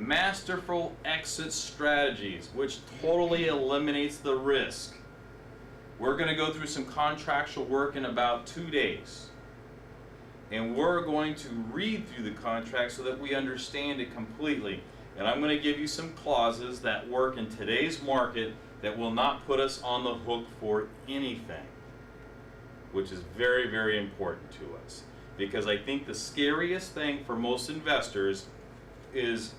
masterful exit strategies, which totally eliminates the risk. We're going to go through some contractual work in about 2 days. And we're going to read through the contract so that we understand it completely. And I'm going to give you some clauses that work in today's market that will not put us on the hook for anything, which is very, very important to us. Because I think the scariest thing for most investors is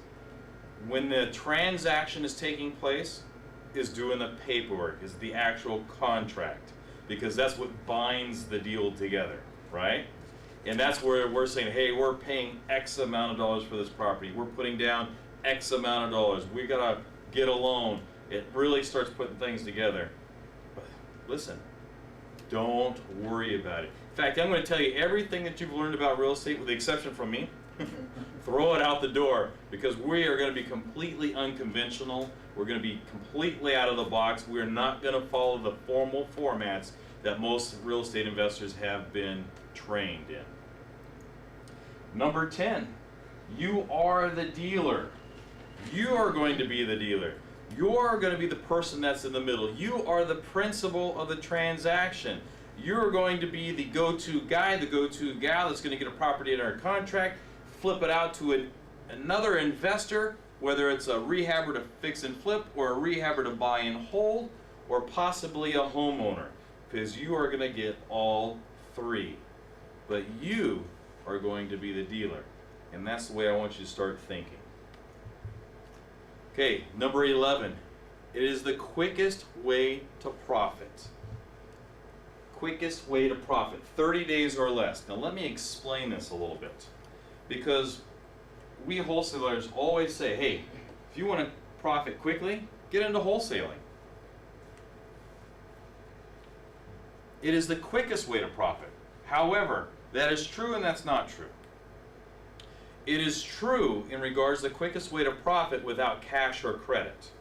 when the transaction is taking place, is doing the paperwork, is the actual contract. Because that's what binds the deal together, right? And that's where we're saying, hey, we're paying X amount of dollars for this property. We're putting down X amount of dollars. We gotta get a loan. It really starts putting things together. But listen, don't worry about it. In fact, I'm going to tell you everything that you've learned about real estate, with the exception from me. Throw it out the door, because we are going to be completely unconventional. We're going to be completely out of the box. We're not going to follow the formal formats that most real estate investors have been trained in. Number 10, you are the dealer. You are going to be the dealer. You're going to be the person that's in the middle. You are the principal of the transaction. You're going to be the go-to guy, the go-to gal that's going to get a property under contract, flip it out to another investor, whether it's a rehabber to fix and flip, or a rehabber to buy and hold, or possibly a homeowner, because you are going to get all three. But you are going to be the dealer, and that's the way I want you to start thinking. Okay, number 11. It is the quickest way to profit. Quickest way to profit, 30 days or less. Now let me explain this a little bit, because we wholesalers always say, hey, if you want to profit quickly, get into wholesaling. It is the quickest way to profit. However, that is true and that's not true. It is true in regards to the quickest way to profit without cash or credit.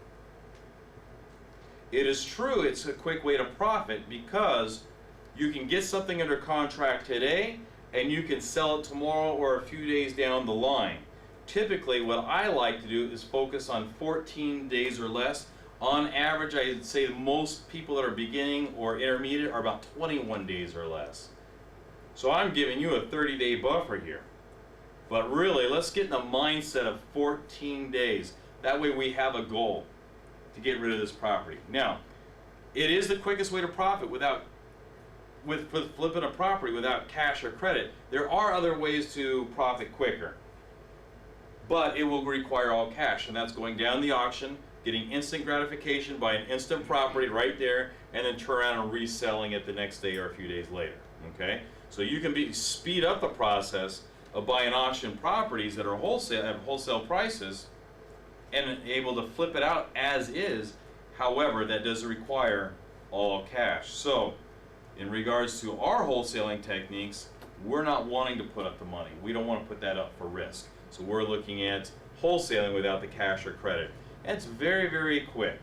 It is true it's a quick way to profit because you can get something under contract today and you can sell it tomorrow or a few days down the line. Typically, what I like to do is focus on 14 days or less. On average, I'd say most people that are beginning or intermediate are about 21 days or less. So I'm giving you a 30-day buffer here. But really, let's get in the mindset of 14 days. That way we have a goal to get rid of this property. Now, it is the quickest way to profit with flipping a property without cash or credit. There are other ways to profit quicker, but it will require all cash, and that's going down the auction, getting instant gratification by an instant property right there, and then turn around and reselling it the next day or a few days later. Okay, so you can speed up the process of buying auction properties that are wholesale at wholesale prices and able to flip it out as is. However, that does require all cash. So in regards to our wholesaling techniques, we're not wanting to put up the money. We don't want to put that up for risk. So we're looking at wholesaling without the cash or credit. And it's very, very quick.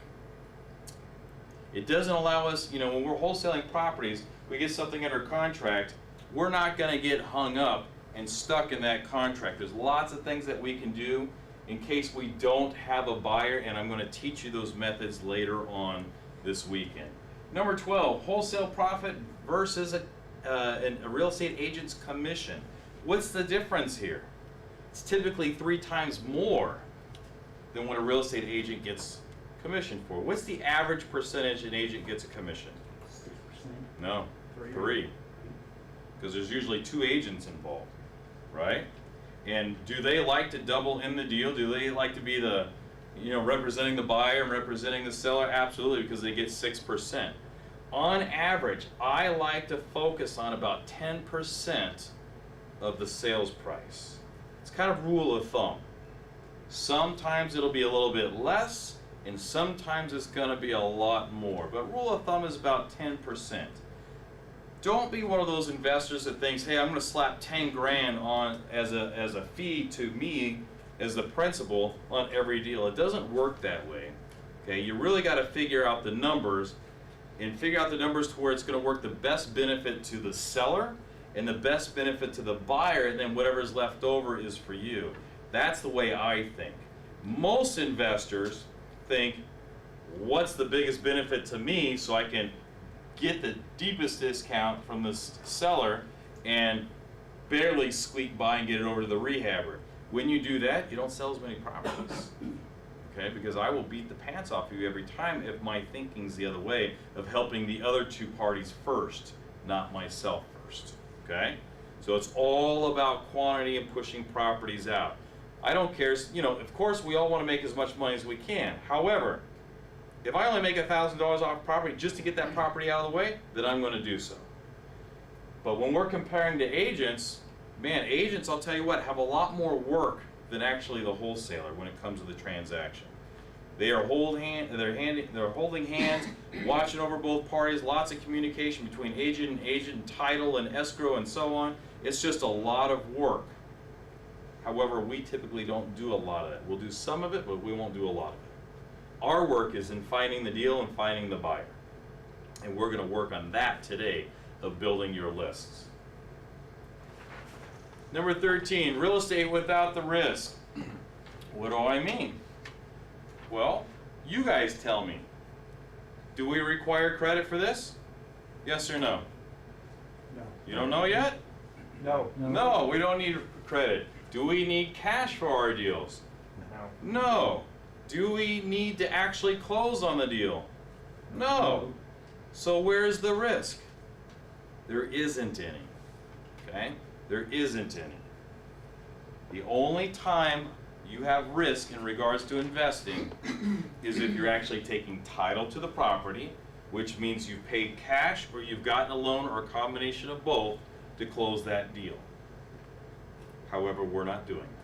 It doesn't allow us, when we're wholesaling properties, we get something under contract, we're not going to get hung up and stuck in that contract. There's lots of things that we can do in case we don't have a buyer, and I'm going to teach you those methods later on this weekend. Number 12, wholesale profit versus a real estate agent's commission. What's the difference here? It's typically 3 times more than what a real estate agent gets commission for. What's the average percentage an agent gets a commission? 6%. No, 3. Because there's usually 2 agents involved, right? And do they like to double in the deal? Do they like to be the, representing the buyer and representing the seller? Absolutely, because they get 6%. On average, I like to focus on about 10% of the sales price. It's kind of rule of thumb. Sometimes it'll be a little bit less, and sometimes it's going to be a lot more. But rule of thumb is about 10%. Don't be one of those investors that thinks, hey, I'm going to slap 10 grand on as a fee to me as the principal on every deal. It doesn't work that way. Okay, you really got to figure out the numbers, and figure out the numbers to where it's going to work the best benefit to the seller and the best benefit to the buyer, and then whatever's left over is for you. That's the way I think. Most investors think, what's the biggest benefit to me so I can get the deepest discount from this seller and barely squeak by and get it over to the rehabber. When you do that, you don't sell as many properties. Okay, because I will beat the pants off of you every time if my thinking's the other way of helping the other two parties first, not myself first. Okay? So it's all about quantity and pushing properties out. I don't care, you know, of course we all want to make as much money as we can. However, if I only make $1,000 off property just to get that property out of the way, then I'm going to do so. But when we're comparing to agents, man, agents, I'll tell you what, have a lot more work than actually the wholesaler when it comes to the transaction. They are holding hands, watching over both parties, lots of communication between agent, title and escrow and so on. It's just a lot of work. However, we typically don't do a lot of that. We'll do some of it, but we won't do a lot of it. Our work is in finding the deal and finding the buyer. And we're going to work on that today of building your lists. Number 13, real estate without the risk. What do I mean? Well, you guys tell me. Do we require credit for this? Yes or no? No. You don't know yet? No. No, we don't need credit. Do we need cash for our deals? No. No. Do we need to actually close on the deal? No. So where's the risk? There isn't any. Okay? There isn't any. The only time you have risk in regards to investing is if you're actually taking title to the property, which means you've paid cash or you've gotten a loan or a combination of both to close that deal. However, we're not doing that.